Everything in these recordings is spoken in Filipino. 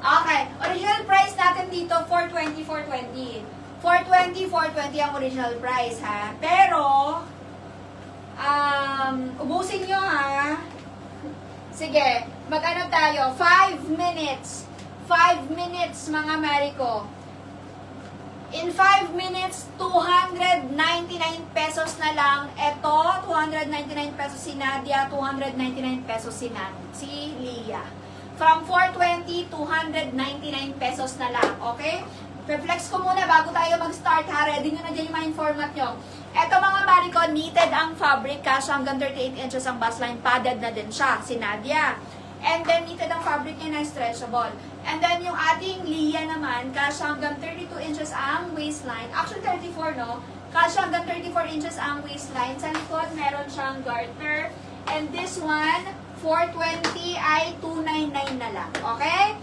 Okay, original price natin dito, 420, 420. 420, 420 ang original price, ha? Pero, ubusin nyo, ha? Sige, mag-ano tayo? 5 minutes. 5 minutes, mga Marico. In 5 minutes, 299 pesos na lang. Ito, 299 pesos si Nadia, 299 pesos si Leah. From 420, 299 pesos na lang. Okay? Reflex ko muna bago tayo mag-start, ha? Ready nyo na dyan yung mga informat nyo. Ito, mga Marico, knitted ang fabric, kasi hanggang 38 inches ang bust line, padded na din siya, si Nadia. And then, knitted ang fabric niya na stretchable. And then, yung ating Leah naman, kasi hanggang 32 inches ang waistline. Actually, 34, no? Kasi hanggang 34 inches ang waistline. Sa likod, meron siyang garter. And this one, 420 ay 299 na lang. Okay?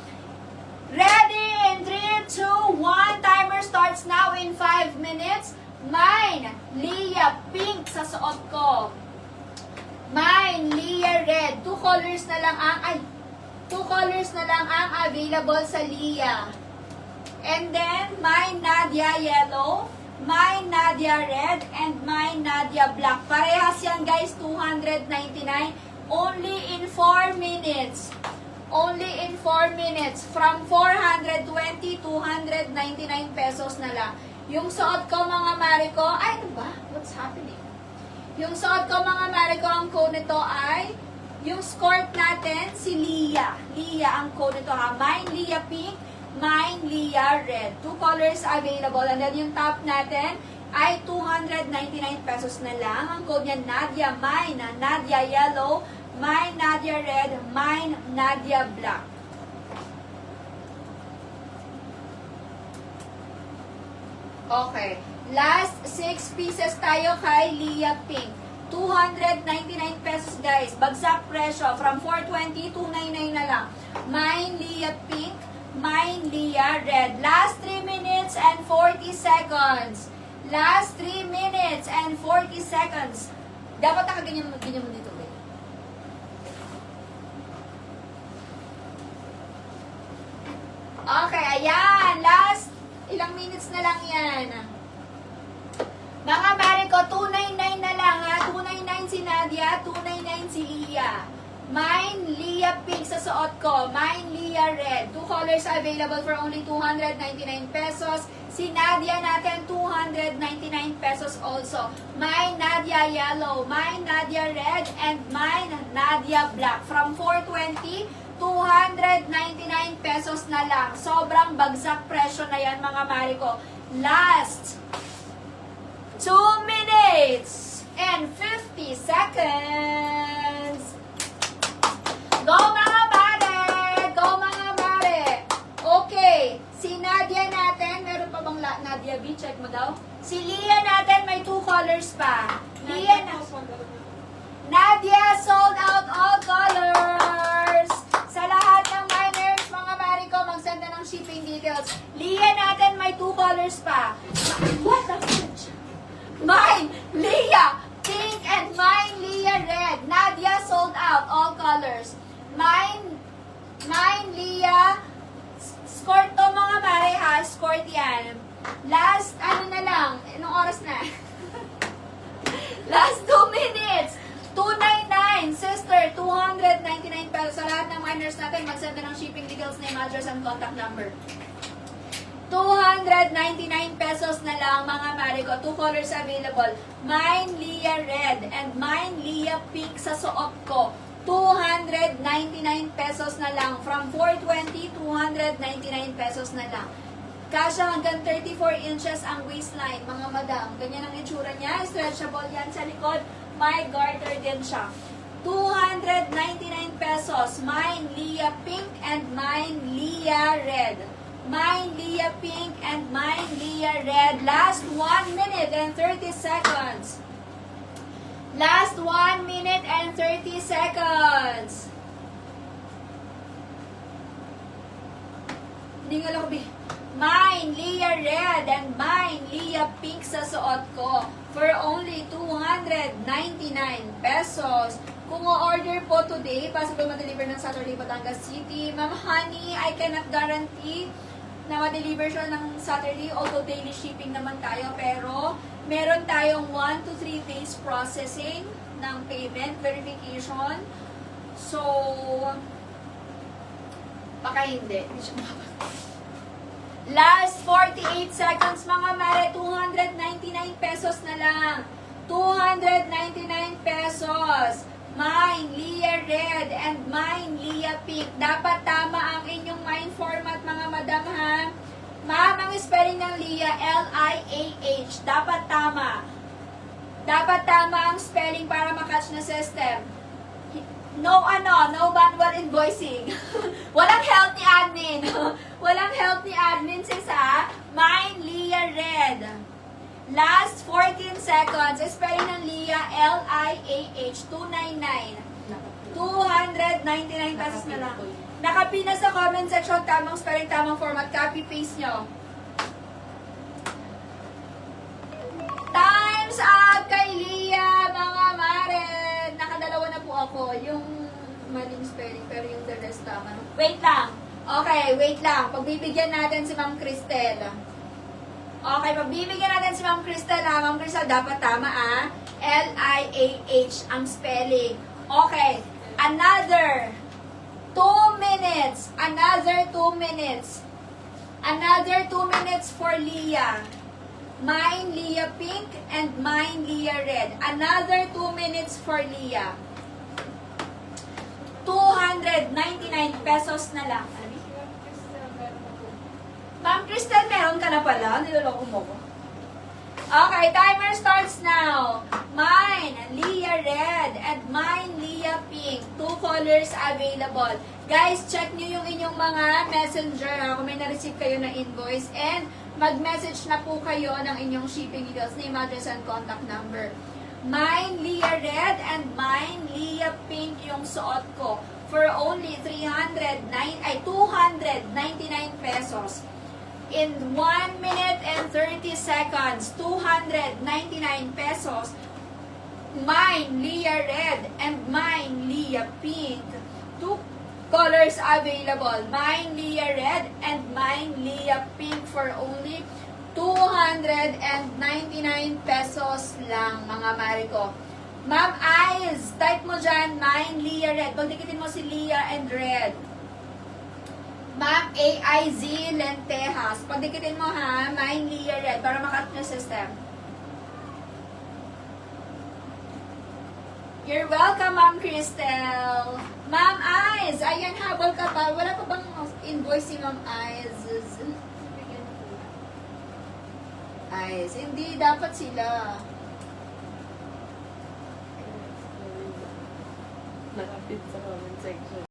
Ready? In 3, 2, 1. Timer starts now in 5 minutes. Mine, Leah pink sa suot ko. Mine, Leah red. 2 colors na lang ang available sa Leah. And then, mine, Nadia yellow. Mine, Nadia red. And mine, Nadia black. Parehas yan, guys. 299. Only in 4 minutes. Only in 4 minutes. From 420, 299 pesos na lang. Yung suot ko, mga Marico, ay, ano ba? What's happening? Yung suot ko, mga Marico, ang code nito ay, yung skirt natin, si Leah. Leah ang code nito, ha? Mine, Leah pink. Mine, Leah red. 2 colors available. And then yung top natin ay 299 pesos na lang. Ang code niya, Nadia. Mine, Nadia yellow. Mine, Nadia red. Mine, Nadia black. Okay. Last 6 pieces tayo kay Leah pink. 299 pesos, guys. Bagsak presyo. From 420, 299 na lang. Mine, Leah pink. Mine, Leah red. Last 3 minutes and 40 seconds. Last 3 minutes and 40 seconds. Dapat nakaganyan mo dito, guys. Okay, ayan. Last ilang minutes na lang yan. Mga Marico, 299 na lang, ha? 299 si Nadia, 299 si Leah. Mine, Leah pink sa suot ko. Mine, Leah red. 2 colors available for only 299 pesos. Si Nadia natin, 299 pesos also. Mine, Nadia yellow. Mine, Nadia red. And mine, Nadia black. From 420, 299 pesos na lang. Sobrang bagsak presyo na yan, mga Marico. Last 2 minutes and 50 seconds. Go, mga mare! Go, mga mare! Okay, si Nadia natin, meron pa bang Nadia B? Check mo daw. Si Leah natin, may 2 colors pa. Leah na... Nadia sold out all colors. Sa lahat ng miners, mga Marico, mag-send na ng shipping details. Leah natin, may 2 colors pa. What the fudge? Mine, Leah, pink, and mine, Leah, red. Nadia sold out, all colors. Mine, Leah, skirt to, mga mare, ha? Skirt yan. Last, ano na lang, anong oras na? Last 2 minutes. 299, sister, 299 pesos. Sa lahat ng miners natin, mag-send na ng shipping details, name, address, and contact number. 299 pesos na lang, mga Marico. 2 colors available. Mine, Leah red, and mine, Leah pink sa suot ko. 299 pesos na lang. From 420, 299 pesos na lang. Kasya hanggang 34 inches ang waistline, mga madam. Ganyan ang itsura niya. Stretchable yan sa likod. May garter din siya. 299 pesos. Mine, Leah pink, and mine, Leah red. Mine, Leah pink, and mine, Leah red. Last 1 minute and 30 seconds. Last 1 minute and 30 seconds. Hindi nga lang Mine, Leah red, and mine, Leah pink sa suot ko. For only 299 pesos. Kung o-order po today, possible ma-deliver ng Saturday, Batangas City. Ma'am Honey, I cannot guarantee na ma-deliver siya ng Saturday, although daily shipping naman tayo. Pero, meron tayong 1 to 3 days processing ng payment verification. So, baka hindi. Last 48 seconds, mga mare, 299 pesos na lang. 299 pesos. Mine, Leah Red, and mine, Leah Pink. Dapat tama ang inyong mine format, mga madam, ha? Ma'am, ang spelling ng Leah, L-I-A-H. Dapat tama. Dapat tama ang spelling para makatch na system. No manual invoicing. Walang help ni admin. Walang help ni admin, sis, ha? Mine, Leah Red. Last 14 seconds. Spelling ng Leah, L-I-A-H, 299. 299 pesos na lang. Nakapina sa comment section, tamang spelling, tamang format. Copy-paste nyo. Time's up kay Leah, mga mare. Nakadalawa na po ako. Yung maling spelling, pero yung the rest tama. Wait lang. Okay, wait lang. Pagbibigyan natin si Ma'am Cristel. Okay, pagbibigyan natin si Ma'am Cristel, ha? Ma'am Cristel, dapat tama, ah. L-I-A-H ang spelling. Okay, another 2 minutes. Another 2 minutes. Another 2 minutes for Leah. Mine, Leah Pink, and mine, Leah Red. Another 2 minutes for Leah. 299 pesos na lang. Ma'am Cristel, meron ka na pala. Niloloko mo ko. Okay, timer starts now. Mine, Leah Red, and mine, Leah Pink. 2 colors available. Guys, check nyo yung inyong mga messenger kung may na-receive kayo na invoice. And mag-message na po kayo ng inyong shipping details, name, address, and contact number. Mine, Leah Red, and mine, Leah Pink yung suot ko. For only 299 pesos. In 1 minute and 30 seconds, 299 pesos. Mine, Leah Red, and mine, Leah Pink. 2 colors available. Mine, Leah Red, and mine, Leah Pink for only 299 pesos lang, mga mariko. Ma'am Eyes, type mo dyan, mine, Leah Red. Pagdikitin mo si Leah and Red. Ma'am AIZ Lentejas. Pagdikitin mo, ha, mine, Leah Red, para makat na system. You're welcome, Ma'am Cristel. Ma'am Eyes, ayan, habol ka pa. Wala pa bang invoice si Ma'am Eyes? Eyes, hindi, dapat sila. Nakapit sa comment section.